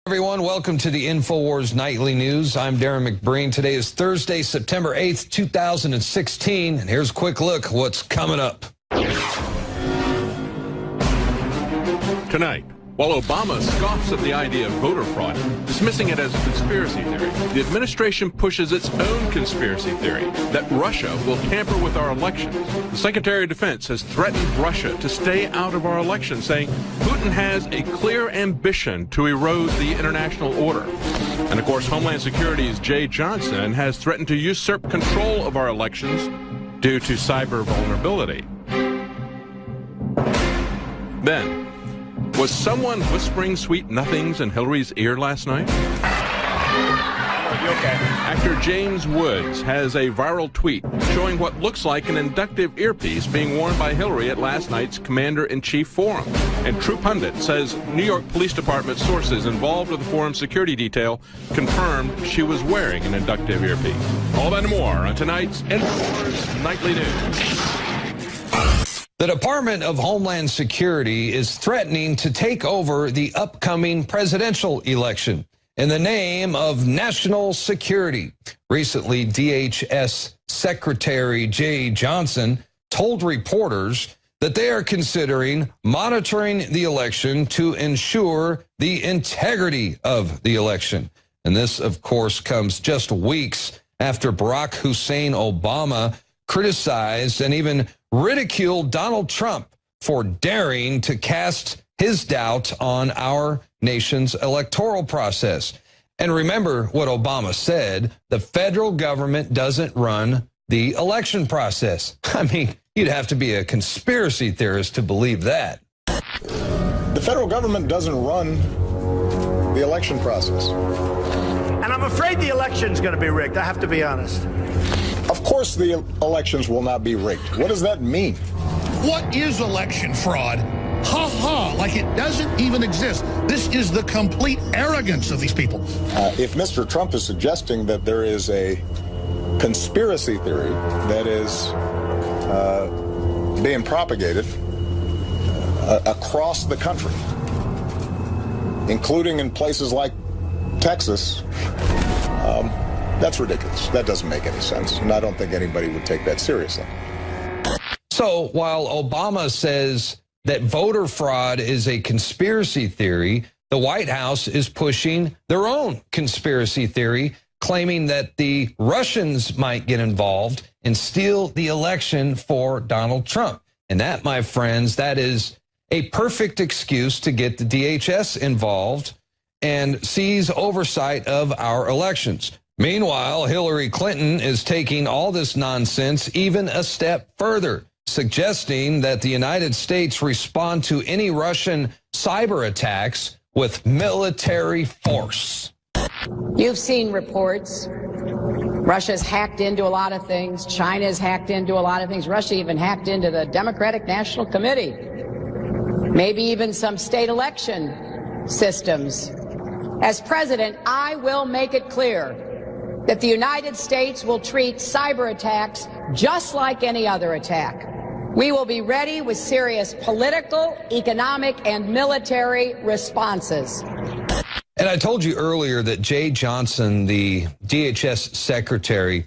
Everyone, welcome to the Infowars Nightly News. I'm Darren McBreen. Today is Thursday, September 8th, 2016, and here's a quick look at what's coming up. Tonight, while Obama scoffs at the idea of voter fraud, dismissing it as a conspiracy theory, the administration pushes its own conspiracy theory that Russia will tamper with our elections. The Secretary of Defense has threatened Russia to stay out of our elections, saying Putin has a clear ambition to erode the international order. And of course, Homeland Security's Jay Johnson has threatened to usurp control of our elections due to cyber vulnerability. Then, was someone whispering sweet nothings in Hillary's ear last night? Actor James Woods has a viral tweet showing what looks like an inductive earpiece being worn by Hillary at last night's Commander-in-Chief Forum. And True Pundit says New York Police Department sources involved with the forum's security detail confirmed she was wearing an inductive earpiece. All that and more on tonight's Infowars Nightly News. The Department of Homeland Security is threatening to take over the upcoming presidential election in the name of national security. Recently, DHS Secretary Jay Johnson told reporters that they are considering monitoring the election to ensure the integrity of the election. And this, of course, comes just weeks after Barack Hussein Obama criticized and even ridiculed Donald Trump for daring to cast his doubt on our nation's electoral process. And remember what Obama said, the federal government doesn't run the election process. I mean, you'd have to be a conspiracy theorist to believe that. The federal government doesn't run the election process. And I'm afraid the election's going to be rigged, I have to be honest. Of course the elections will not be rigged. What does that mean? What is election fraud? Ha ha, like it doesn't even exist. This is the complete arrogance of these people. If Mr. Trump is suggesting that there is a conspiracy theory that is being propagated across the country, including in places like Texas, that's ridiculous. That doesn't make any sense, and I don't think anybody would take that seriously. So while Obama says that voter fraud is a conspiracy theory, the White House is pushing their own conspiracy theory, claiming that the Russians might get involved and steal the election for Donald Trump. And that, my friends, that is a perfect excuse to get the DHS involved and seize oversight of our elections. Meanwhile, Hillary Clinton is taking all this nonsense even a step further, suggesting that the United States respond to any Russian cyber attacks with military force. You've seen reports. Russia's hacked into a lot of things. China's hacked into a lot of things. Russia even hacked into the Democratic National Committee. Maybe even some state election systems. As president, I will make it clear that the United States will treat cyber attacks just like any other attack. We will be ready with serious political, economic, and military responses. And I told you earlier that Jay Johnson, the DHS secretary,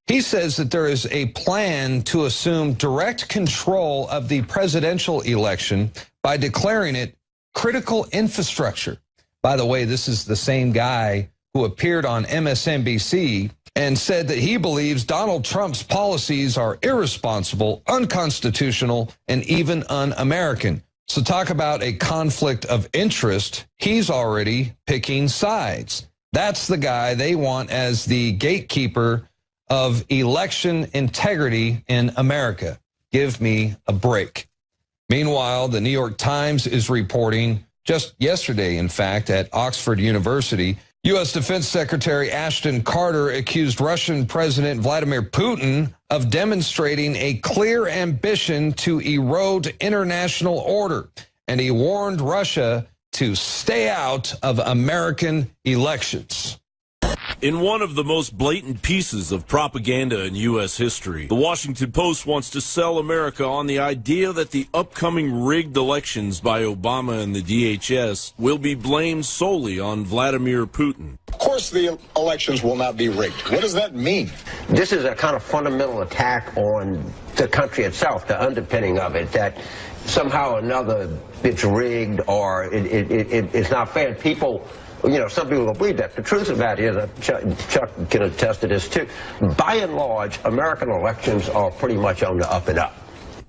he says that there is a plan to assume direct control of the presidential election by declaring it critical infrastructure. By the way, this is the same guy who appeared on MSNBC and said that he believes Donald Trump's policies are irresponsible, unconstitutional, and even un-American. So talk about a conflict of interest. He's already picking sides. That's the guy they want as the gatekeeper of election integrity in America. Give me a break. Meanwhile, the New York Times is reporting just yesterday, in fact, at Oxford University, U.S. Defense Secretary Ashton Carter accused Russian President Vladimir Putin of demonstrating a clear ambition to erode international order, and he warned Russia to stay out of American elections. In one of the most blatant pieces of propaganda in U.S. history, the Washington Post wants to sell America on the idea that the upcoming rigged elections by Obama and the DHS will be blamed solely on Vladimir Putin. Of course the elections will not be rigged. What does that mean? This is a kind of fundamental attack on the country itself, the underpinning of it, that somehow or another it's rigged or it's not fair. People, you know, some people don't believe that. The truth of that is, Chuck can attest to this too, by and large, American elections are pretty much on the up and up.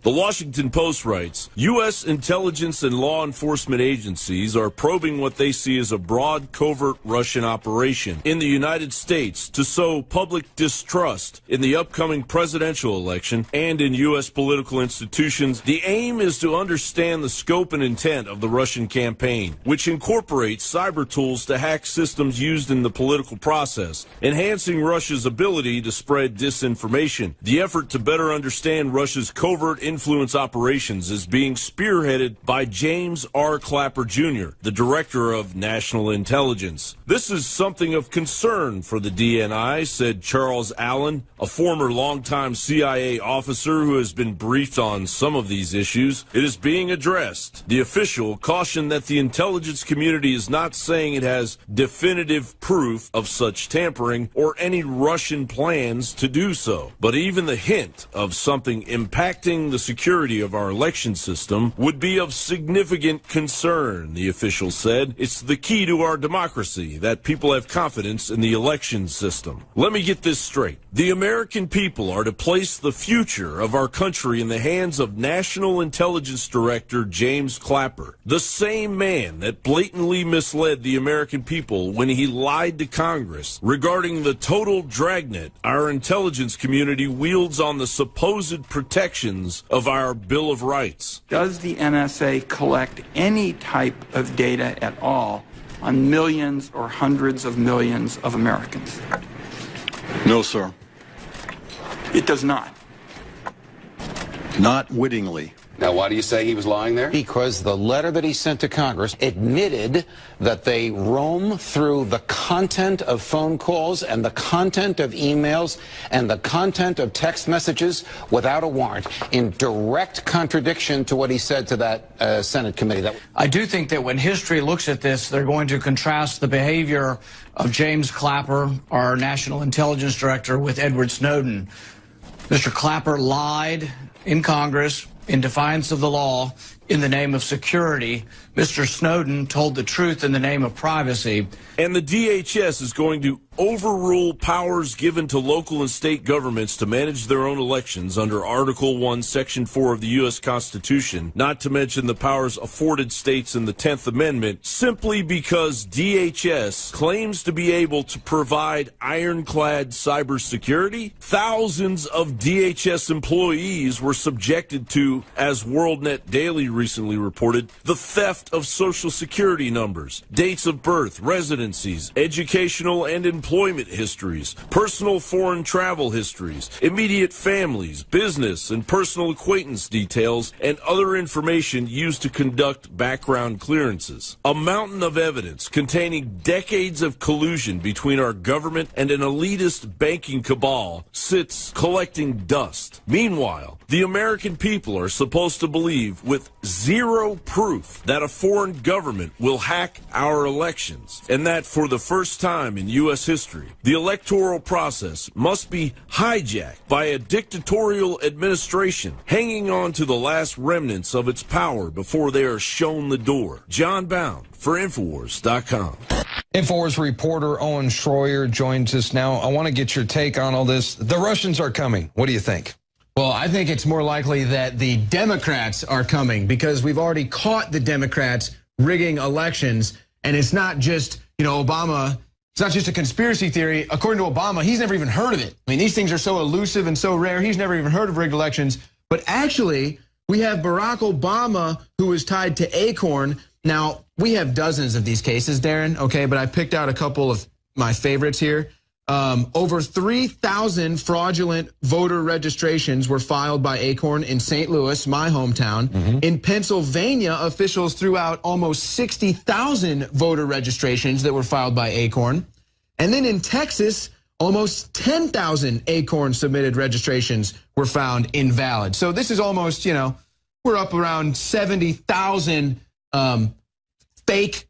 The Washington Post writes, U.S. intelligence and law enforcement agencies are probing what they see as a broad, covert Russian operation in the United States to sow public distrust in the upcoming presidential election and in U.S. political institutions. The aim is to understand the scope and intent of the Russian campaign, which incorporates cyber tools to hack systems used in the political process, enhancing Russia's ability to spread disinformation. The effort to better understand Russia's covert influence operations is being spearheaded by James R. Clapper, Jr., the Director of National Intelligence. This is something of concern for the DNI, said Charles Allen, a former longtime CIA officer who has been briefed on some of these issues. It is being addressed. The official cautioned that the intelligence community is not saying it has definitive proof of such tampering or any Russian plans to do so. But even the hint of something impacting the security of our election system would be of significant concern, the official said. It's the key to our democracy that people have confidence in the election system. Let me get this straight. The American people are to place the future of our country in the hands of National Intelligence Director James Clapper, the same man that blatantly misled the American people when he lied to Congress regarding the total dragnet our intelligence community wields on the supposed protections of our Bill of Rights. Does the NSA collect any type of data at all on millions or hundreds of millions of Americans? No, sir. It does not. Not wittingly. Now, why do you say he was lying there? Because the letter that he sent to Congress admitted that they roam through the content of phone calls and the content of emails and the content of text messages without a warrant, in direct contradiction to what he said to that Senate committee. I do think that when history looks at this, they're going to contrast the behavior of James Clapper, our National Intelligence Director, with Edward Snowden. Mr. Clapper lied in Congress in defiance of the law in the name of security. Mr. Snowden told the truth in the name of privacy. And the DHS is going to overrule powers given to local and state governments to manage their own elections under Article 1, Section 4 of the U.S. Constitution, not to mention the powers afforded states in the 10th Amendment, simply because DHS claims to be able to provide ironclad cybersecurity. Thousands of DHS employees were subjected to, as WorldNet Daily recently reported, the theft of Social Security numbers, dates of birth, residencies, educational and employment histories, personal foreign travel histories, immediate families, business and personal acquaintance details, and other information used to conduct background clearances. A mountain of evidence containing decades of collusion between our government and an elitist banking cabal sits collecting dust. Meanwhile, the American people are supposed to believe with zero proof that a foreign government will hack our elections, and that for the first time in U.S. history, the electoral process must be hijacked by a dictatorial administration hanging on to the last remnants of its power before they are shown the door. John Bound for Infowars.com. Infowars reporter Owen Schroyer joins us now. I want to get your take on all this. The Russians are coming. What do you think? Well, I think it's more likely that the Democrats are coming, because we've already caught the Democrats rigging elections. And it's not just, Obama, it's not just a conspiracy theory. According to Obama, he's never even heard of it. I mean, these things are so elusive and so rare, he's never even heard of rigged elections. But actually, we have Barack Obama, who is tied to Acorn. Now, we have dozens of these cases, Darren, okay, but I picked out a couple of my favorites here. Over 3,000 fraudulent voter registrations were filed by Acorn in St. Louis, my hometown. In Pennsylvania, officials threw out almost 60,000 voter registrations that were filed by Acorn. And then in Texas, almost 10,000 Acorn submitted registrations were found invalid. So this is almost, you know, we're up around 70,000 fake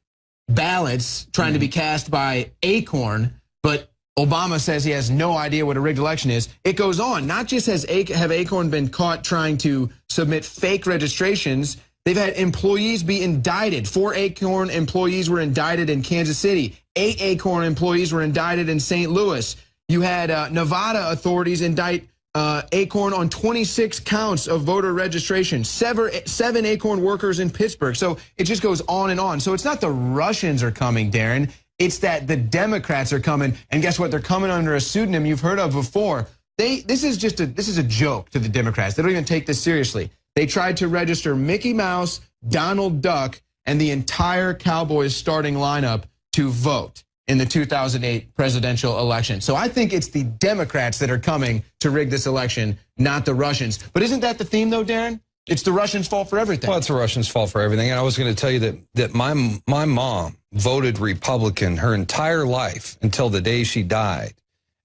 ballots trying to be cast by Acorn, but Obama says he has no idea what a rigged election is. It goes on. Not just have Acorn been caught trying to submit fake registrations, they've had employees be indicted. 4 Acorn employees were indicted in Kansas City. 8 Acorn employees were indicted in St. Louis. You had Nevada authorities indict Acorn on 26 counts of voter registration, 7 Acorn workers in Pittsburgh. So it just goes on and on. So it's not the Russians are coming, Darren. It's that the Democrats are coming. And guess what? They're coming under a pseudonym you've heard of before. This is a joke to the Democrats. They don't even take this seriously. They tried to register Mickey Mouse, Donald Duck, and the entire Cowboys starting lineup to vote in the 2008 presidential election. So I think it's the Democrats that are coming to rig this election, not the Russians. But isn't that the theme, though, Darren? It's the Russians' fault for everything. Well, it's the Russians' fault for everything. And I was going to tell you that my mom voted Republican her entire life until the day she died.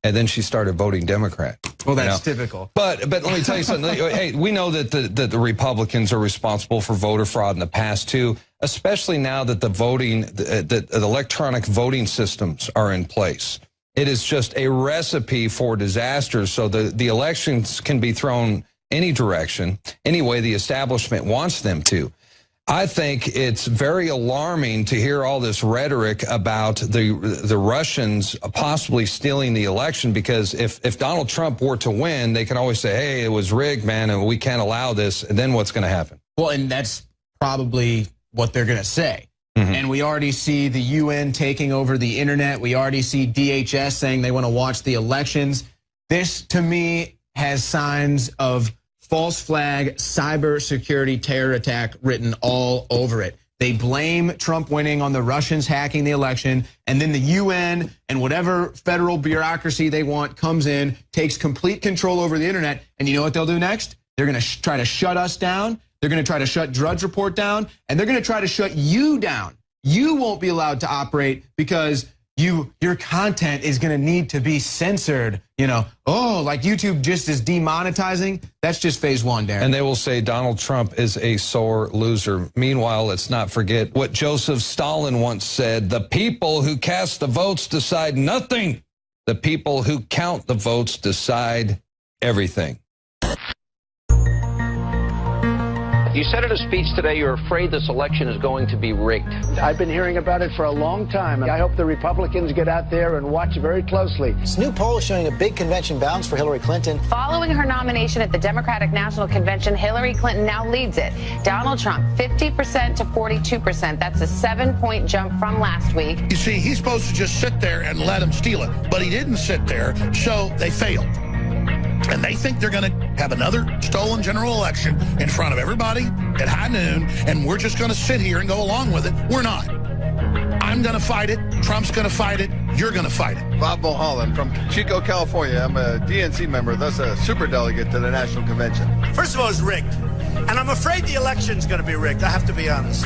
And then she started voting Democrat. Well, that's typical. But let me tell you something. Hey, we know that the Republicans are responsible for voter fraud in the past, too, especially now that the electronic voting systems are in place. It is just a recipe for disaster. So the elections can be thrown any direction, any way the establishment wants them to. I think it's very alarming to hear all this rhetoric about the Russians possibly stealing the election, because if Donald Trump were to win, they can always say, hey, it was rigged, man, and we can't allow this. And then what's going to happen? Well, and that's probably what they're going to say. And we already see the UN taking over the internet. We already see DHS saying they want to watch the elections. This, to me, has signs of false flag cybersecurity terror attack written all over it. They blame Trump winning on the Russians hacking the election, and then the UN and whatever federal bureaucracy they want comes in, takes complete control over the internet, and you know what they'll do next? They're going to try to shut us down. They're going to try to shut Drudge Report down, and they're going to try to shut you down. You won't be allowed to operate because your content is going to need to be censored. You know, like YouTube just is demonetizing. That's just phase 1, Darren. And they will say Donald Trump is a sore loser. Meanwhile, let's not forget what Joseph Stalin once said: the people who cast the votes decide nothing. The people who count the votes decide everything. You said in a speech today you're afraid this election is going to be rigged. I've been hearing about it for a long time, and I hope the Republicans get out there and watch very closely. This new poll is showing a big convention bounce for Hillary Clinton. Following her nomination at the Democratic National Convention, Hillary Clinton now leads it. Donald Trump, 50% to 42%. That's a 7-point jump from last week. You see, he's supposed to just sit there and let them steal it, but he didn't sit there, so they failed. And they think they're going to have another stolen general election in front of everybody at high noon, and we're just going to sit here and go along with it. We're not. I'm going to fight it. Trump's going to fight it. You're going to fight it. Bob Mulholland from Chico, California. I'm a DNC member, thus a superdelegate to the National Convention. First of all, it's rigged. And I'm afraid the election's going to be rigged. I have to be honest.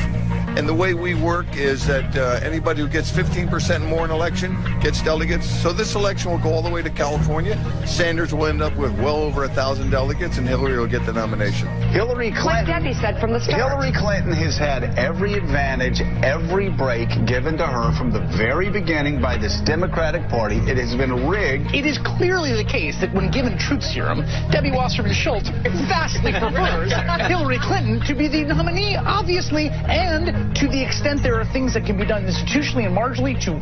And the way we work is that anybody who gets 15% more in election gets delegates. So this election will go all the way to California. Sanders will end up with well over 1,000 delegates, and Hillary will get the nomination. Hillary Clinton, Like Debbie said from the start. Hillary Clinton has had every advantage, every break given to her from the very beginning by this Democratic Party. It has been rigged. It is clearly the case that when given truth serum, Debbie Wasserman Schultz vastly prefers Hillary Clinton to be the nominee, obviously, and to the extent there are things that can be done institutionally and marginally to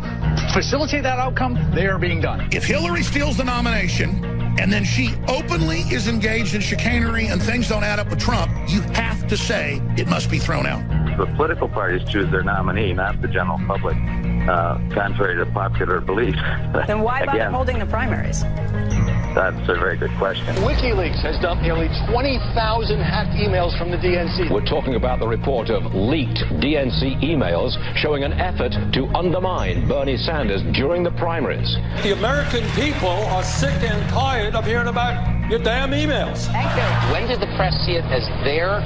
facilitate that outcome, they are being done. If Hillary steals the nomination and then she openly is engaged in chicanery and things don't add up with Trump, you have to say it must be thrown out. The political parties choose their nominee, not the general public, contrary to popular belief. Then why bother Again, holding the primaries? That's a very good question. WikiLeaks has dumped nearly 20,000 hacked emails from the DNC. We're talking about the report of leaked DNC emails showing an effort to undermine Bernie Sanders during the primaries. The American people are sick and tired of hearing about your damn emails. Thank you. When did the press see it as their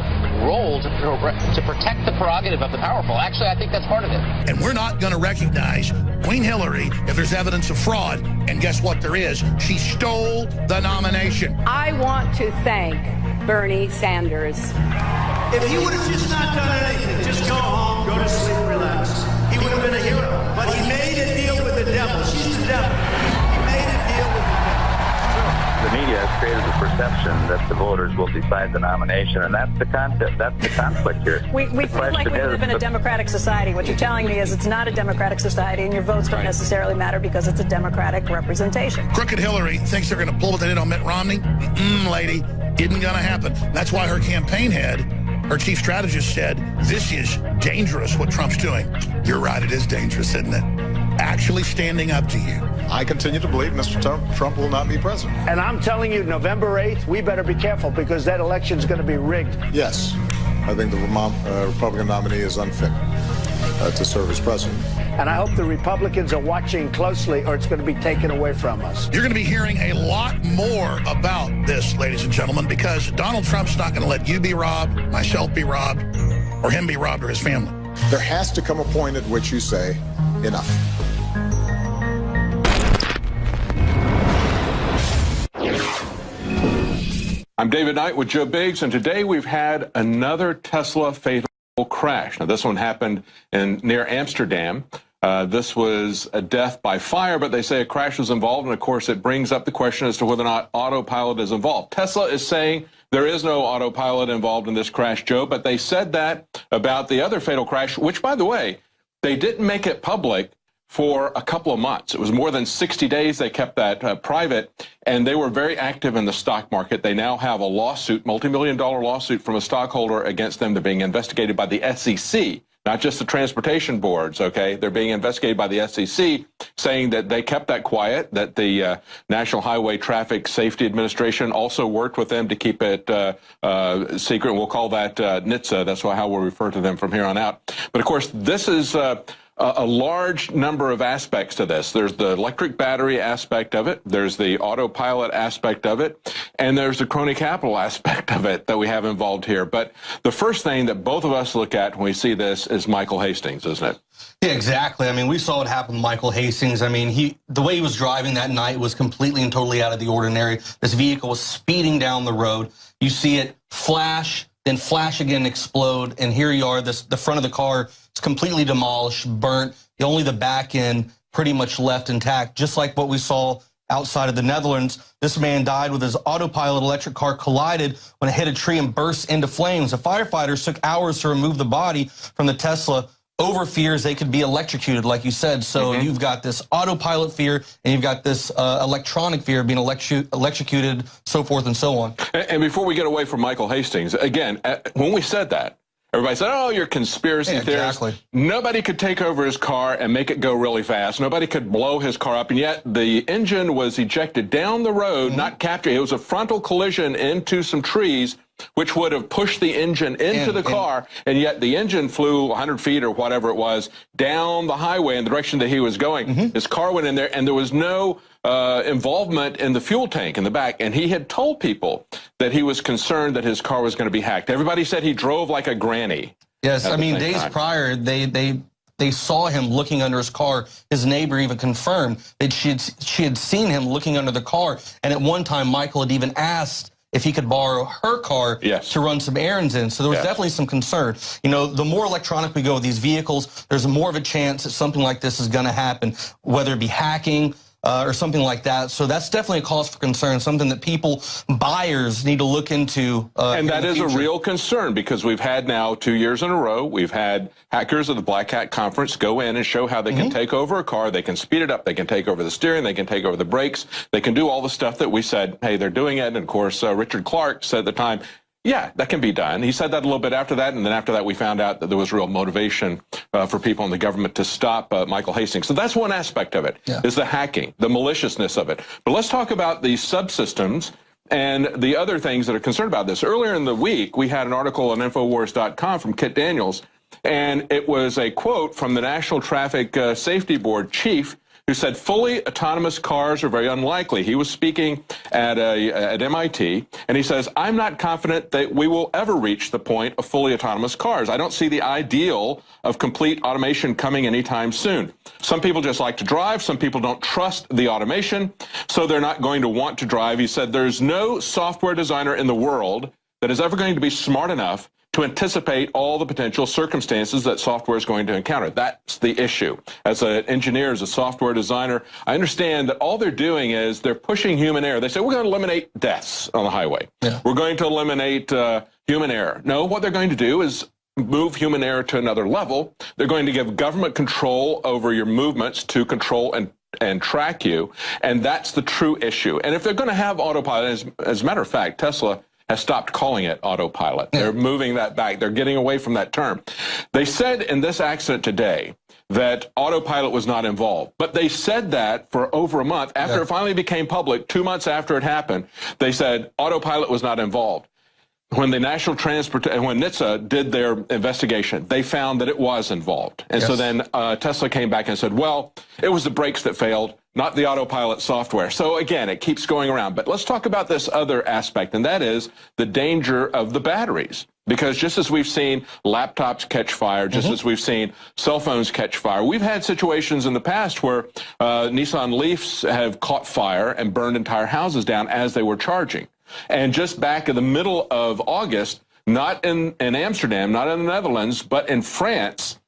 role to protect the prerogative of the powerful. Actually, I think that's part of it. And we're not going to recognize Queen Hillary if there's evidence of fraud. And guess what there is? She stole the nomination. I want to thank Bernie Sanders. If he would have just not done anything, just go home, go to sleep, relax, he would have been a hero. But he made a deal with the devil. She's the devil. He made a deal with the devil. The media has created the perception that the voters will decide the nomination, and that's the concept. That's the conflict here. We feel like we live in a democratic society. What you're telling me is it's not a democratic society, and your votes don't necessarily matter because it's a democratic representation. Crooked Hillary thinks they're going to pull what they did on Mitt Romney. Lady, isn't going to happen. That's why her campaign head, her chief strategist, said, this is dangerous what Trump's doing. You're right, it is dangerous, isn't it? Actually standing up to you. I continue to believe Mr. Trump will not be president. And I'm telling you, November 8th, we better be careful because that election is going to be rigged. Yes, I think the Republican nominee is unfit to serve as president. And I hope the Republicans are watching closely or it's going to be taken away from us. You're going to be hearing a lot more about this, ladies and gentlemen, because Donald Trump's not going to let you be robbed, myself be robbed, or him be robbed or his family. There has to come a point at which you say, enough. I'm David Knight with Joe Biggs, and today we've had another Tesla fatal crash. Now, this one happened near Amsterdam. This was a death by fire, but they say a crash was involved, and of course it brings up the question as to whether or not autopilot is involved. Tesla is saying there is no autopilot involved in this crash, Joe, but they said that about the other fatal crash, which, by the way, they didn't make it public for a couple of months. It was more than 60 days. They kept that private, and they were very active in the stock market. They now have a lawsuit, multi-million-dollar lawsuit from a stockholder against them. They're being investigated by the SEC, not just the transportation boards, okay? They're being investigated by the SEC, saying that they kept that quiet, that the National Highway Traffic Safety Administration also worked with them to keep it secret. We'll call that NHTSA. That's how we'll refer to them from here on out. But, of course, this is a large number of aspects to this. There's the electric battery aspect of it, there's the autopilot aspect of it, and there's the crony capital aspect of it that we have involved here. But the first thing that both of us look at when we see this is Michael Hastings, isn't it? Yeah, exactly. I mean, we saw what happened to Michael Hastings. I mean, the way he was driving that night was completely and totally out of the ordinary. This vehicle was speeding down the road. You see it flash, then flash again, explode, and here you are, the front of the car is completely demolished, burnt. Only the back end pretty much left intact, just like what we saw outside of the Netherlands. This man died with his autopilot electric car collided when it hit a tree and burst into flames. The firefighters took hours to remove the body from the Tesla over fears they could be electrocuted, like you said. So you've got this autopilot fear, and you've got this electronic fear of being electrocuted, so forth and so on. And before we get away from Michael Hastings, again, when we said that, everybody said, oh, you're conspiracy theorists. Exactly. Nobody could take over his car and make it go really fast. Nobody could blow his car up, and yet the engine was ejected down the road, not captured. It was a frontal collision into some trees, which would have pushed the engine into the car, and yet the engine flew 100 feet or whatever it was down the highway in the direction that he was going. His car went in there, and there was no involvement in the fuel tank in the back, and he had told people that he was concerned that his car was going to be hacked. Everybody said he drove like a granny. Yes, I mean, days prior, they saw him looking under his car. His neighbor even confirmed that she had seen him looking under the car, and at one time, Michael had even asked if he could borrow her car to run some errands in. So there was definitely some concern. You know, the more electronic we go with these vehicles, there's more of a chance that something like this is going to happen, whether it be hacking or something like that. So that's definitely a cause for concern, something that buyers need to look into. And that is a real concern, because we've had now 2 years in a row, we've had hackers at the Black Hat Conference go in and show how they can take over a car, they can speed it up, they can take over the steering, they can take over the brakes, they can do all the stuff that we said, hey, they're doing it. And of course, Richard Clark said at the time, yeah, that can be done. He said that a little bit after that, and then after that we found out that there was real motivation for people in the government to stop Michael Hastings. So that's one aspect of it, is the hacking, the maliciousness of it. But let's talk about the subsystems and the other things that are concerned about this. Earlier in the week, we had an article on Infowars.com from Kit Daniels, and it was a quote from the National Traffic Safety Board chief, who said fully autonomous cars are very unlikely. He was speaking at MIT, and he says, I'm not confident that we will ever reach the point of fully autonomous cars. I don't see the ideal of complete automation coming anytime soon. Some people just like to drive. Some people don't trust the automation, so they're not going to want to drive. He said there's no software designer in the world that is ever going to be smart enough to anticipate all the potential circumstances that software is going to encounter. That's the issue. As an engineer, as a software designer, I understand that all they're doing is they're pushing human error. They say, we're going to eliminate deaths on the highway. Yeah. We're going to eliminate human error. No, what they're going to do is move human error to another level. They're going to give government control over your movements to control and track you, and that's the true issue. And if they're going to have autopilot, as a matter of fact, Tesla has stopped calling it autopilot. They're moving that back. They're getting away from that term. They said in this accident today that autopilot was not involved, but they said that for over a month. After it finally became public, 2 months after it happened, they said autopilot was not involved. When the National Transport and when NHTSA did their investigation, they found that it was involved. And so then Tesla came back and said, well, it was the brakes that failed, not the autopilot software. So again, it keeps going around. But let's talk about this other aspect, and that is the danger of the batteries. Because just as we've seen laptops catch fire, just as we've seen cell phones catch fire, we've had situations in the past where Nissan Leafs have caught fire and burned entire houses down as they were charging. And just back in the middle of August, not in Amsterdam, not in the Netherlands, but in France,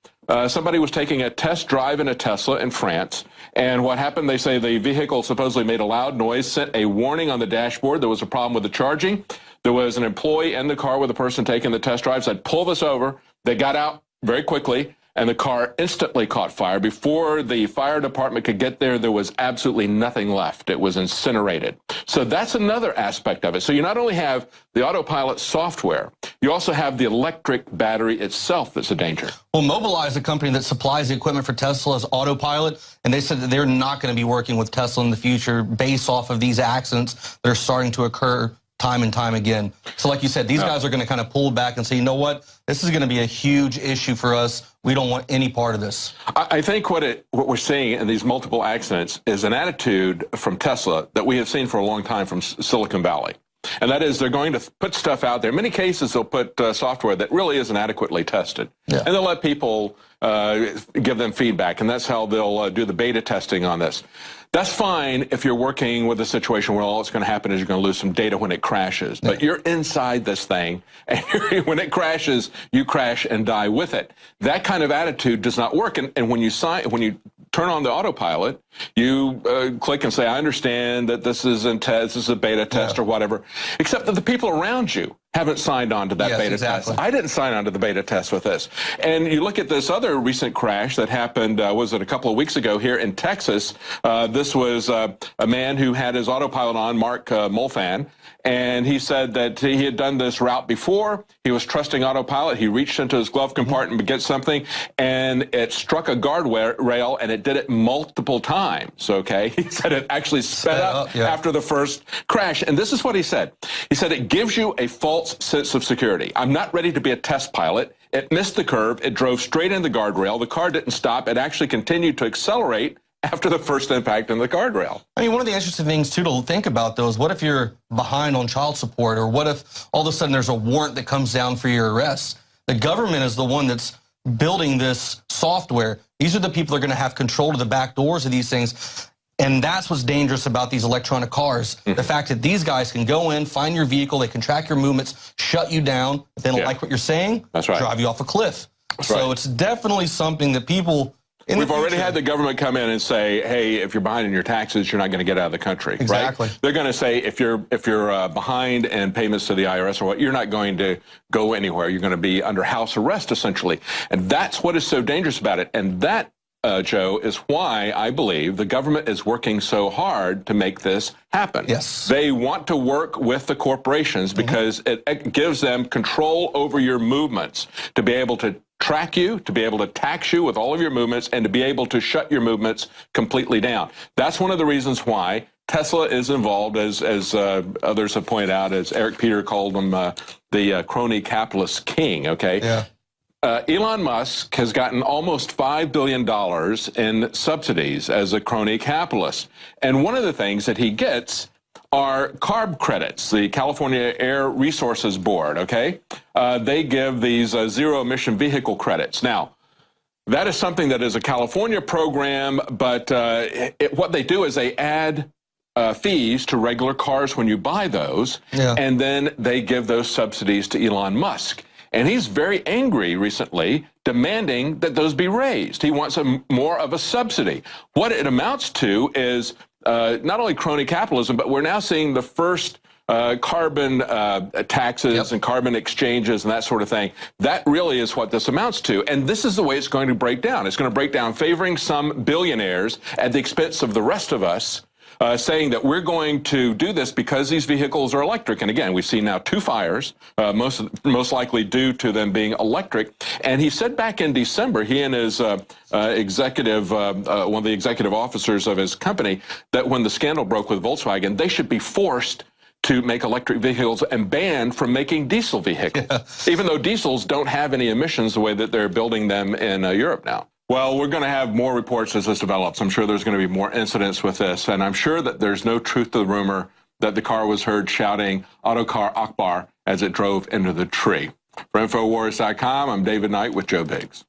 somebody was taking a test drive in a Tesla in France. And what happened, they say the vehicle supposedly made a loud noise, sent a warning on the dashboard. There was a problem with the charging. There was an employee in the car with the person taking the test drive, said, pull this over. They got out very quickly, and the car instantly caught fire. Before the fire department could get there, there was absolutely nothing left. It was incinerated. So that's another aspect of it. So you not only have the autopilot software, you also have the electric battery itself that's a danger. Well, Mobileye, the company that supplies the equipment for Tesla's autopilot, and they said that they're not going to be working with Tesla in the future based off of these accidents that are starting to occur time and time again. So like you said, these guys are going to kind of pull back and say, you know what, this is going to be a huge issue for us. We don't want any part of this. I think what we're seeing in these multiple accidents is an attitude from Tesla that we have seen for a long time from Silicon Valley. And that is they're going to put stuff out there. In many cases, they'll put software that really isn't adequately tested. And they'll let people give them feedback. And that's how they'll do the beta testing on this. That's fine if you're working with a situation where all that's going to happen is you're going to lose some data when it crashes. But you're inside this thing, and when it crashes, you crash and die with it. That kind of attitude does not work. And when you turn on the autopilot, you click and say, I understand that this is this is a beta test or whatever, except that the people around you haven't signed on to that beta test. I didn't sign on to the beta test with this. And you look at this other recent crash that happened, was it a couple of weeks ago here in Texas? This was a man who had his autopilot on, Mark Mulfan, and he said that he had done this route before. He was trusting autopilot. He reached into his glove compartment to get something, and it struck a guardrail, and it did it multiple times, okay? He said it actually sped up after the first crash. And this is what he said. He said, it gives you a false sense of security. I'm not ready to be a test pilot. It missed the curve. It drove straight into the guardrail. The car didn't stop. It actually continued to accelerate after the first impact on the guardrail. I mean, one of the interesting things, too, to think about, though, is what if you're behind on child support, or what if all of a sudden there's a warrant that comes down for your arrest? The government is the one that's building this software. These are the people that are going to have control of the back doors of these things. And that's what's dangerous about these electronic cars. The fact that these guys can go in, find your vehicle, they can track your movements, shut you down. If they don't like what you're saying, drive you off a cliff. So it's definitely something that people... We've already had the government come in and say, hey, if you're behind in your taxes, you're not going to get out of the country. Exactly. Right? They're going to say, if you're behind in payments to the IRS or what, you're not going to go anywhere. You're going to be under house arrest, essentially. And that's what is so dangerous about it. And that, Joe, is why I believe the government is working so hard to make this happen. Yes. They want to work with the corporations because it gives them control over your movements, to be able to track you, to be able to tax you with all of your movements, and to be able to shut your movements completely down. That's one of the reasons why Tesla is involved, as others have pointed out, as Eric Peter called him, the crony capitalist king, okay? Elon Musk has gotten almost $5 billion in subsidies as a crony capitalist. And one of the things that he gets are CARB credits, the California Air Resources Board, okay? They give these zero-emission vehicle credits. Now, that is something that is a California program, but what they do is they add fees to regular cars when you buy those, and then they give those subsidies to Elon Musk. And he's very angry recently, demanding that those be raised. He wants more of a subsidy. What it amounts to is not only crony capitalism, but we're now seeing the first carbon taxes and carbon exchanges and that sort of thing. That really is what this amounts to. And this is the way it's going to break down. It's going to break down favoring some billionaires at the expense of the rest of us, saying that we're going to do this because these vehicles are electric. And again, we've seen now 2 fires, most likely due to them being electric. And he said back in December, he and his executive, one of the executive officers of his company, that when the scandal broke with Volkswagen, they should be forced to make electric vehicles and banned from making diesel vehicles, even though diesels don't have any emissions the way that they're building them in Europe now. Well, we're going to have more reports as this develops. I'm sure there's going to be more incidents with this, and I'm sure that there's no truth to the rumor that the car was heard shouting Autocar Akbar as it drove into the tree. For Infowars.com, I'm David Knight with Joe Biggs.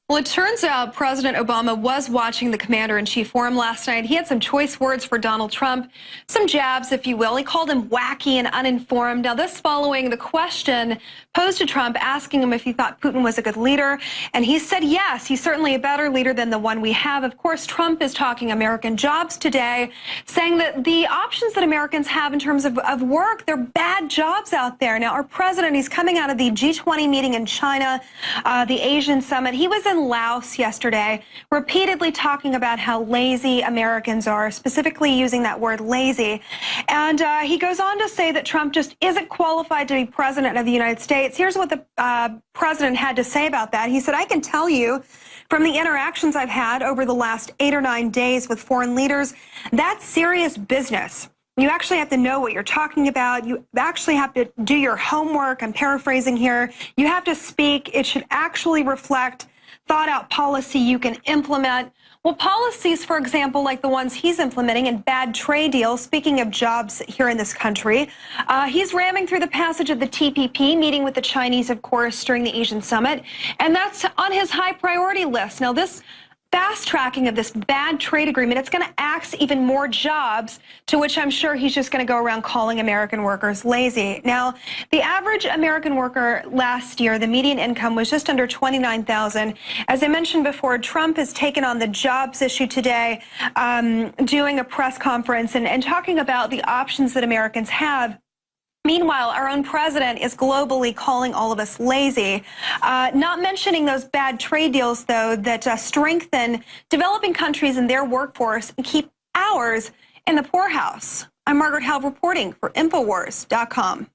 Well, it turns out President Obama was watching the Commander-in-Chief forum last night. He had some choice words for Donald Trump, some jabs, if you will. He called him wacky and uninformed. Now, this following the question posed to Trump, asking him if he thought Putin was a good leader. And he said, yes, he's certainly a better leader than the one we have. Of course, Trump is talking American jobs today, saying that the options that Americans have in terms of work, they're bad jobs out there. Now, our president, he's coming out of the G20 meeting in China, the Asian summit. He was in Laos yesterday, repeatedly talking about how lazy Americans are, specifically using that word lazy. And he goes on to say that Trump just isn't qualified to be president of the United States. Here's what the president had to say about that. He said, I can tell you from the interactions I've had over the last 8 or 9 days with foreign leaders, that's serious business. You actually have to know what you're talking about. You actually have to do your homework. I'm paraphrasing here. You have to speak. It should actually reflect thought-out policy you can implement. Well, policies, for example, like the ones he's implementing in bad trade deals, speaking of jobs here in this country, he's ramming through the passage of the TPP, meeting with the Chinese, of course, during the Asian summit, and that's on his high priority list. Now, this fast-tracking of this bad trade agreement, it's going to axe even more jobs, to which I'm sure he's just going to go around calling American workers lazy. Now, the average American worker last year, the median income was just under $29,000. As I mentioned before, Trump has taken on the jobs issue today, doing a press conference and talking about the options that Americans have. Meanwhile, our own president is globally calling all of us lazy, not mentioning those bad trade deals, though, that strengthen developing countries and their workforce and keep ours in the poorhouse. I'm Margaret Halb reporting for Infowars.com.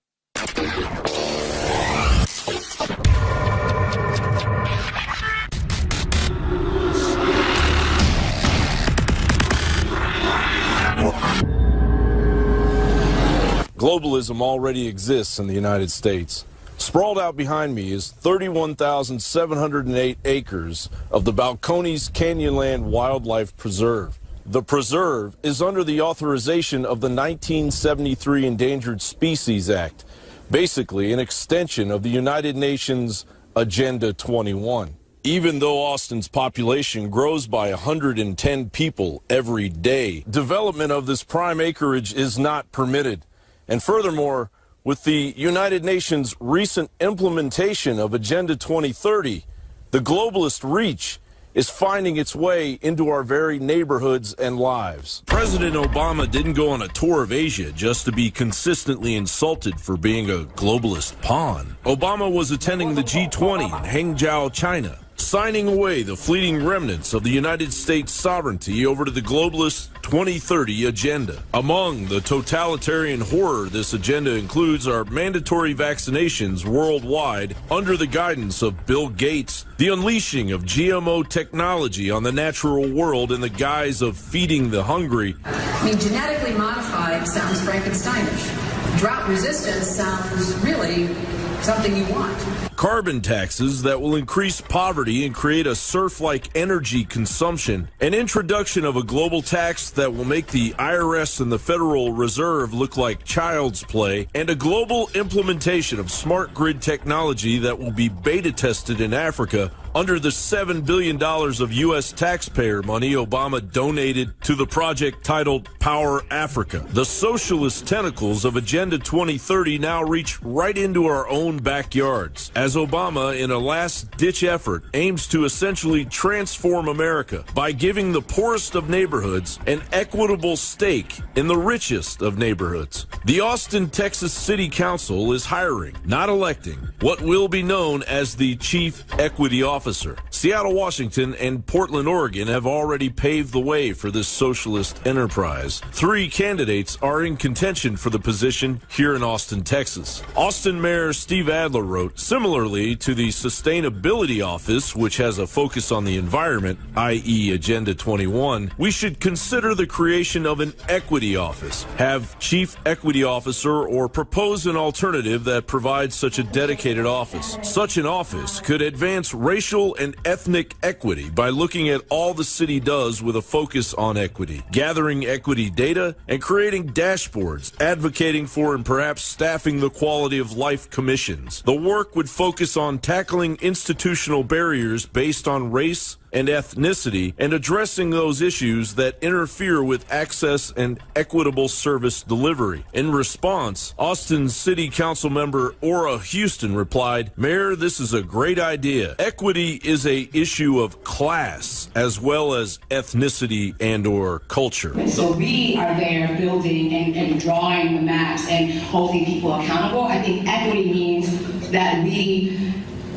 Globalism already exists in the United States. Sprawled out behind me is 31,708 acres of the Balcones Canyonland Wildlife Preserve. The preserve is under the authorization of the 1973 Endangered Species Act, basically an extension of the United Nations Agenda 21. Even though Austin's population grows by 110 people every day, development of this prime acreage is not permitted. And furthermore, with the United Nations' recent implementation of Agenda 2030, the globalist reach is finding its way into our very neighborhoods and lives. President Obama didn't go on a tour of Asia just to be consistently insulted for being a globalist pawn. Obama was attending the G20 in Hangzhou, China, signing away the fleeting remnants of the United States sovereignty over to the globalist 2030 agenda. Among the totalitarian horror this agenda includes are mandatory vaccinations worldwide under the guidance of Bill Gates, the unleashing of GMO technology on the natural world in the guise of feeding the hungry. I mean, genetically modified sounds Frankensteinish. drought resistance sounds really something you want. Carbon taxes that will increase poverty and create a surf-like energy consumption. An introduction of a global tax that will make the IRS and the Federal Reserve look like child's play. And a global implementation of smart grid technology that will be beta tested in Africa under the $7 billion of U.S. taxpayer money Obama donated to the project titled Power Africa. The socialist tentacles of Agenda 2030 now reach right into our own backyards, as Obama, in a last-ditch effort, aims to essentially transform America by giving the poorest of neighborhoods an equitable stake in the richest of neighborhoods. The Austin, Texas City Council is hiring, not electing, what will be known as the Chief Equity Officer. Seattle, Washington, and Portland, Oregon have already paved the way for this socialist enterprise. 3 candidates are in contention for the position here in Austin, Texas. Austin Mayor Steve Adler wrote, similarly to the Sustainability Office, which has a focus on the environment, i.e. Agenda 21, we should consider the creation of an equity office, have Chief Equity Officer, or propose an alternative that provides such a dedicated office. Such an office could advance racial and ethnic equity by looking at all the city does with a focus on equity, gathering equity data, and creating dashboards, advocating for and perhaps staffing the quality of life commissions. The work would focus on tackling institutional barriers based on race and ethnicity and addressing those issues that interfere with access and equitable service delivery. In response, Austin City Council member Ora Houston replied, Mayor, this is a great idea. Equity is a issue of class as well as ethnicity and or culture. So we are there building and drawing the maps and holding people accountable. I think equity means that we,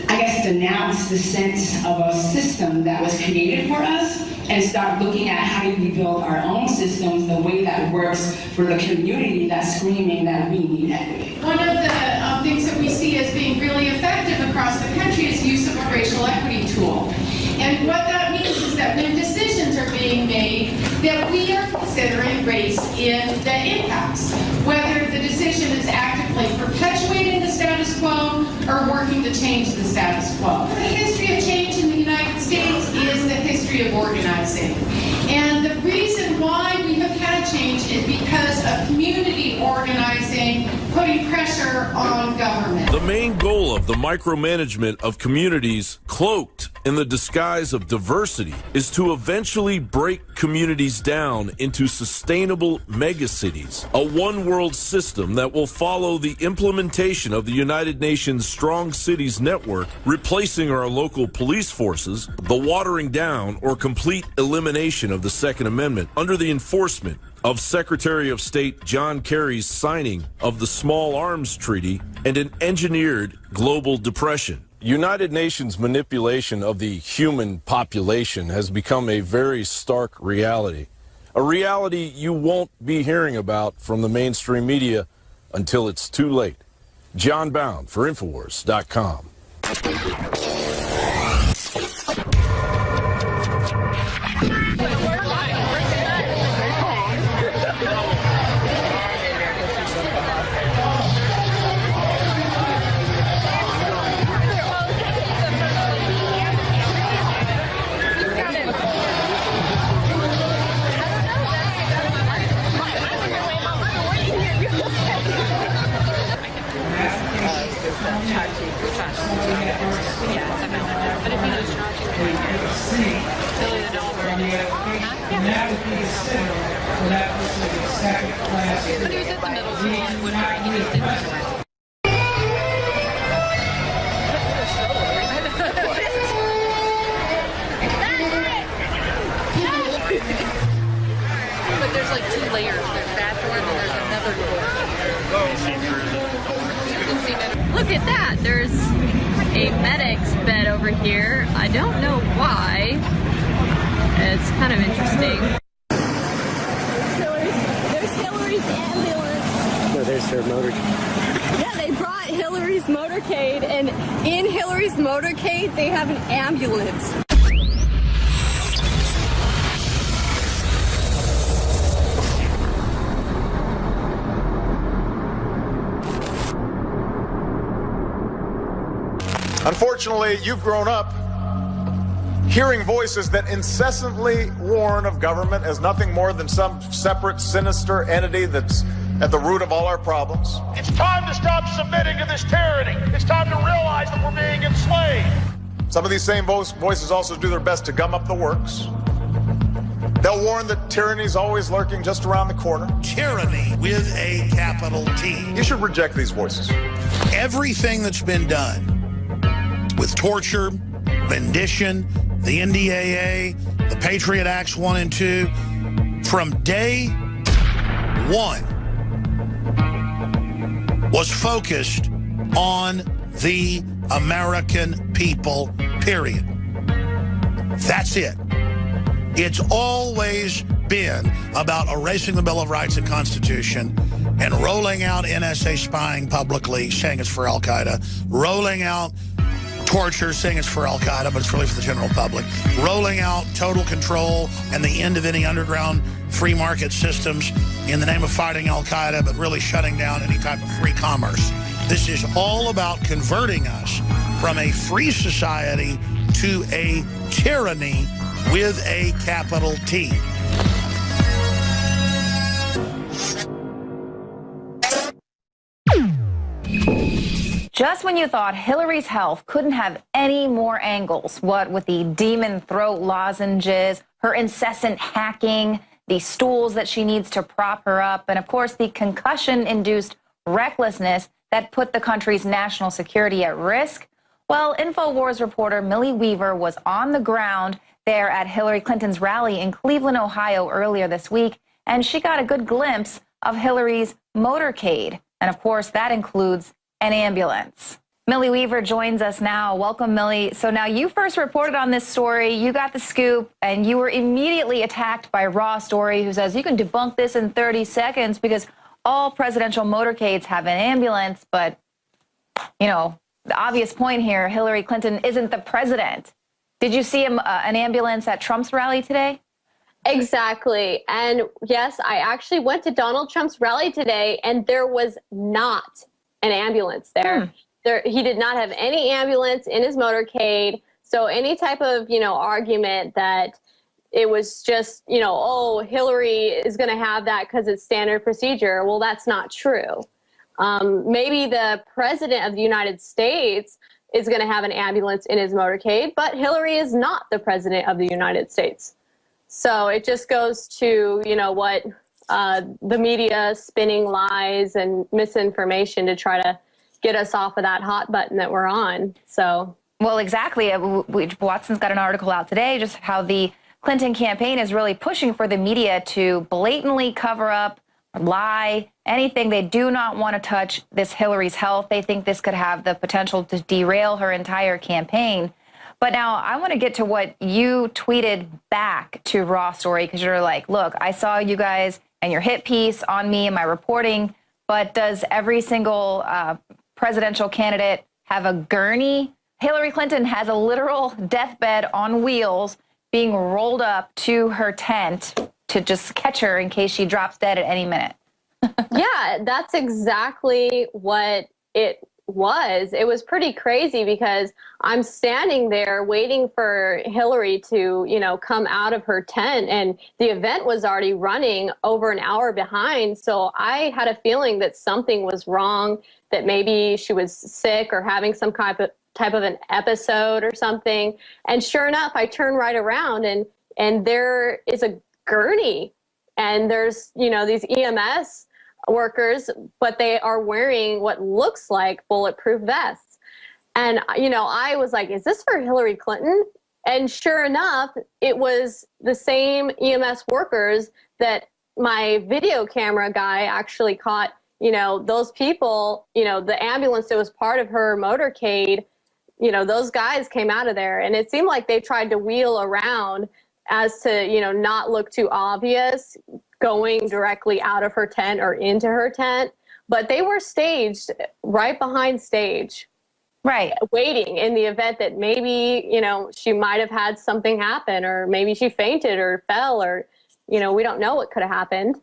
I guess, denounce the sense of a system that was created for us and start looking at how do we build our own systems the way that works for the community that's screaming that we need equity. One of the things that we see as being really effective across the country is use of a racial equity tool. And what that means is that when decisions are being made, that we are considering race in the impacts, whether the decision is actively perpetuating the status quo or working to change the status quo. The history of change in the United States is the history of organizing. And the reason why we have had change is because of community organizing, putting pressure on government. The main goal of the micromanagement of communities cloaked in the disguise of diversity is to eventually break communities down into sustainable megacities, a one-world system that will follow the implementation of the United Nations Strong Cities Network, replacing our local police forces, the watering down or complete elimination of the Second Amendment under the enforcement of Secretary of State John Kerry's signing of the Small Arms Treaty and an engineered global depression. United Nations manipulation of the human population has become a very stark reality, a reality you won't be hearing about from the mainstream media until it's too late. John Bound for Infowars.com. But there's like 2 layers. There's that door and then there's another door. Look at that. There's a medic's bed over here. I don't know why. It's kind of interesting. There's Hillary's ambulance. No, there's her motorcade. Yeah, they brought Hillary's motorcade, and in Hillary's motorcade, they have an ambulance. Unfortunately, you've grown up hearing voices that incessantly warn of government as nothing more than some separate, sinister entity that's at the root of all our problems. It's time to stop submitting to this tyranny. It's time to realize that we're being enslaved. Some of these same voices also do their best to gum up the works. They'll warn that tyranny's always lurking just around the corner. Tyranny with a capital T. You should reject these voices. Everything that's been done with torture, rendition, the NDAA, the Patriot Acts 1 and 2, from day one was focused on the American people, period. That's it. It's always been about erasing the Bill of Rights and Constitution and rolling out NSA spying publicly, saying it's for Al-Qaeda, rolling out torture, saying it's for Al-Qaeda, but it's really for the general public, rolling out total control and the end of any underground free market systems in the name of fighting Al-Qaeda, but really shutting down any type of free commerce. This is all about converting us from a free society to a tyranny with a capital T. Just when you thought Hillary's health couldn't have any more angles, what with the demon throat lozenges, her incessant hacking, the stools that she needs to prop her up, and of course the concussion-induced recklessness that put the country's national security at risk, well, Infowars reporter Millie Weaver was on the ground there at Hillary Clinton's rally in Cleveland, Ohio earlier this week, and she got a good glimpse of Hillary's motorcade. And of course, that includes an ambulance. Millie Weaver joins us now. Welcome, Millie. So now you first reported on this story, you got the scoop, and you were immediately attacked by Raw Story, who says you can debunk this in 30 seconds because all presidential motorcades have an ambulance. But, you know, the obvious point here, Hillary Clinton isn't the president. Did you see an ambulance at Trump's rally today? Exactly. And yes, I actually went to Donald Trump's rally today, and there was not an ambulance there. He did not have any ambulance in his motorcade. So any type of, argument that it was just, oh, Hillary is going to have that because it's standard procedure. Well, that's not true. Maybe the president of the United States is going to have an ambulance in his motorcade, but Hillary is not the president of the United States. So it just goes to, what the media spinning lies and misinformation to try to get us off of that hot button that we're on. So, well, exactly. Watson's got an article out today, just how the Clinton campaign is really pushing for the media to blatantly cover up, lie, anything. They do not want to touch this Hillary's health. They think this could have the potential to derail her entire campaign. But now I want to get to what you tweeted back to Raw Story, because you're like, look, I saw you guys and your hit piece on me and my reporting, but does every single presidential candidate have a gurney? Hillary Clinton has a literal deathbed on wheels being rolled up to her tent to just catch her in case she drops dead at any minute. Yeah, that's exactly what it was. It was pretty crazy because I'm standing there waiting for Hillary to, come out of her tent, and the event was already running over an hour behind. So I had a feeling that something was wrong, that maybe she was sick or having some type of an episode or something. And sure enough, I turn right around and there is a gurney, and there's, these EMS workers, but they are wearing what looks like bulletproof vests. And, I was like, is this for Hillary Clinton? And sure enough, it was the same EMS workers that my video camera guy actually caught, those people, the ambulance that was part of her motorcade, those guys came out of there. And it seemed like they tried to wheel around as to, not look too obvious, going directly out of her tent or into her tent, but they were staged right behind stage, right, waiting in the event that maybe, she might have had something happen, or maybe she fainted or fell, or, we don't know what could have happened.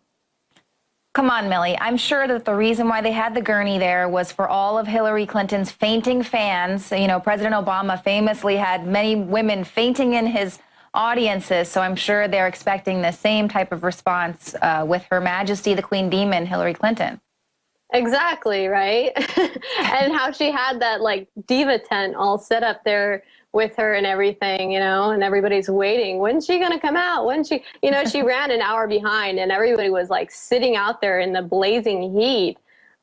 come on, Millie. I'm sure that the reason why they had the gurney there was for all of Hillary Clinton's fainting fans. You know, President Obama famously had many women fainting in his audiences, so I'm sure they're expecting the same type of response with Her Majesty the Queen Demon, Hillary Clinton. Exactly, right? And how she had that, like, diva tent all set up there with her and everything, you know, and everybody's waiting. When's she going to come out? When she, you know, she ran an hour behind and everybody was like sitting out there in the blazing heat.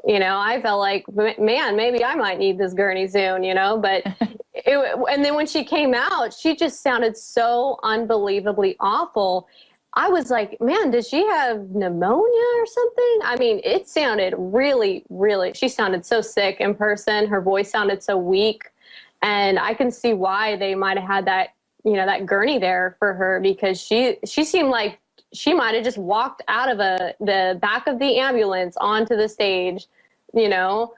You know, I felt like, man, maybe I might need this gurney soon, you know, but and then when she came out, she just sounded so unbelievably awful. I was like, man, did she have pneumonia or something? I mean, it sounded really, really, she sounded so sick in person. Her voice sounded so weak. And I can see why they might have had that, you know, that gurney there for her, because she seemed like she might have just walked out of the back of the ambulance onto the stage. You know,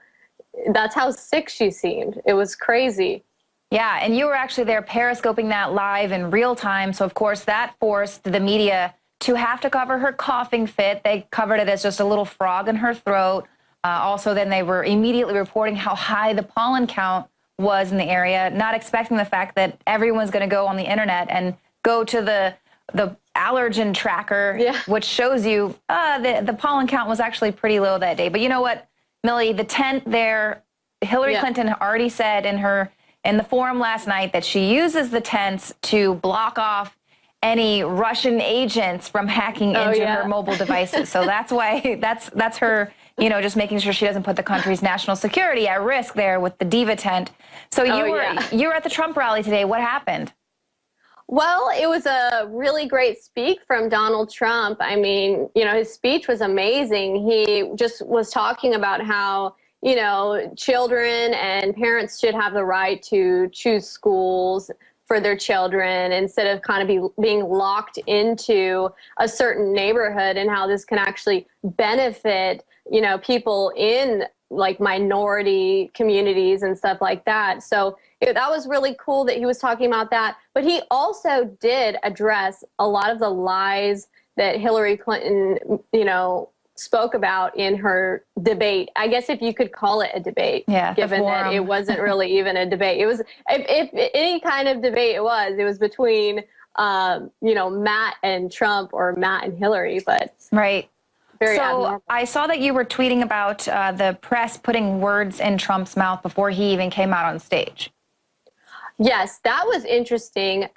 that's how sick she seemed. It was crazy. Yeah, and you were actually there periscoping that live in real time. So, of course, that forced the media to have to cover her coughing fit. They covered it as just a little frog in her throat. Also, then they were immediately reporting how high the pollen count was in the area, not expecting the fact that everyone's going to go on the internet and go to the allergen tracker, which shows you the pollen count was actually pretty low that day. But you know what, Millie, the tent there, Hillary Clinton already said in the forum last night that she uses the tents to block off any Russian agents from hacking into her mobile devices. So that's why that's her, you know, just making sure she doesn't put the country's national security at risk there with the diva tent. So you were at the Trump rally today. What happened? Well, it was a really great speak from Donald Trump. I mean, you know, his speech was amazing. He just was talking about how, you know, children and parents should have the right to choose schools for their children instead of kind of being locked into a certain neighborhood, and how this can actually benefit, you know, people in like minority communities and stuff like that. So that was really cool that he was talking about that. But he also did address a lot of the lies that Hillary Clinton, you know, spoke about in her debate. I guess if you could call it a debate, given that it wasn't really even a debate. It was, if any kind of debate it was between, you know, Matt and Trump or Matt and Hillary, but. Right. Very so abnormal. I saw that you were tweeting about the press putting words in Trump's mouth before he even came out on stage. Yes, that was interesting.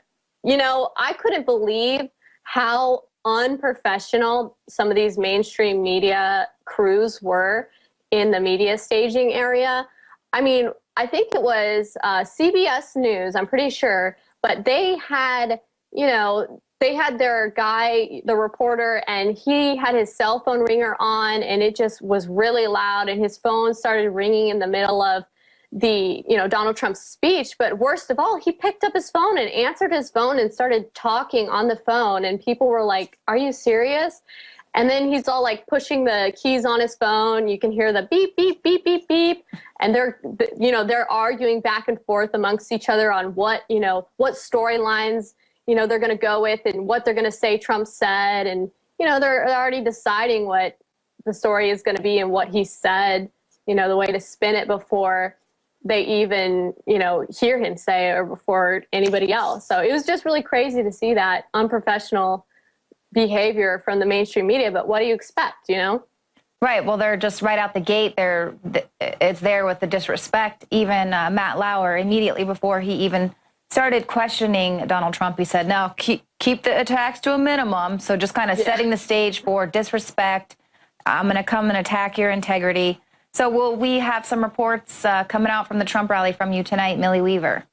You know, I couldn't believe how unprofessional some of these mainstream media crews were in the media staging area. I mean, I think it was CBS News, I'm pretty sure, but they had, you know, they had their guy, the reporter, and he had his cell phone ringer on, and it just was really loud, and his phone started ringing in the middle of the, you know, Donald Trump's speech. But worst of all, he picked up his phone and answered his phone and started talking on the phone, and people were like, are you serious? And then he's all like pushing the keys on his phone. You can hear the beep, beep, beep, beep, beep. And they're, you know, they're arguing back and forth amongst each other on what, you know, what storylines, you know, they're going to go with and what they're going to say Trump said. And, you know, they're already deciding what the story is going to be and what he said, you know, the way to spin it before they even, you know, hear him say it or before anybody else. So it was just really crazy to see that unprofessional behavior from the mainstream media. But what do you expect, you know? Right. Well, they're just right out the gate. It's there with the disrespect. Even Matt Lauer, immediately before he even started questioning Donald Trump, he said, "Now keep the attacks to a minimum." So just kind of setting the stage for disrespect. I'm going to come and attack your integrity. So will we have some reports coming out from the Trump rally from you tonight, Millie Weaver?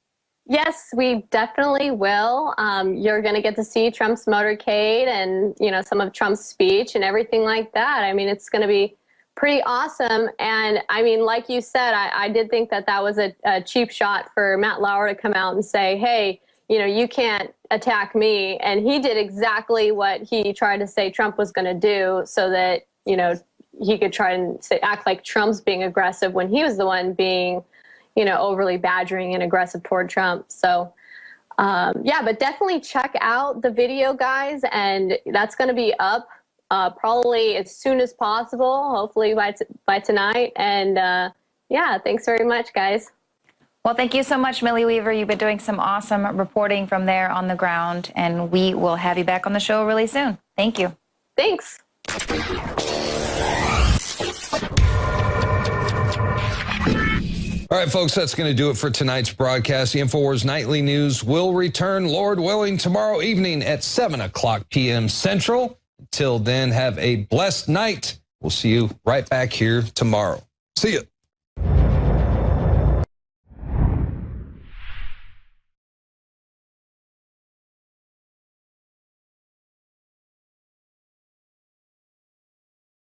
Yes, we definitely will. You're going to get to see Trump's motorcade and, you know, some of Trump's speech and everything like that. I mean, it's going to be pretty awesome. And I mean, like you said, I did think that that was a cheap shot for Matt Lauer to come out and say, hey, you know, you can't attack me. And he did exactly what he tried to say Trump was going to do so that, you know, he could try and act like Trump's being aggressive when he was the one being, you know, overly badgering and aggressive toward Trump. So, yeah, but definitely check out the video, guys. And that's going to be up probably as soon as possible, hopefully by tonight. And yeah, thanks very much, guys. Well, thank you so much, Millie Weaver. You've been doing some awesome reporting from there on the ground, and we will have you back on the show really soon. Thank you. Thanks. All right, folks, that's going to do it for tonight's broadcast. The Infowars Nightly News will return, Lord willing, tomorrow evening at 7 o'clock p.m. Central. Until then, have a blessed night. We'll see you right back here tomorrow. See you.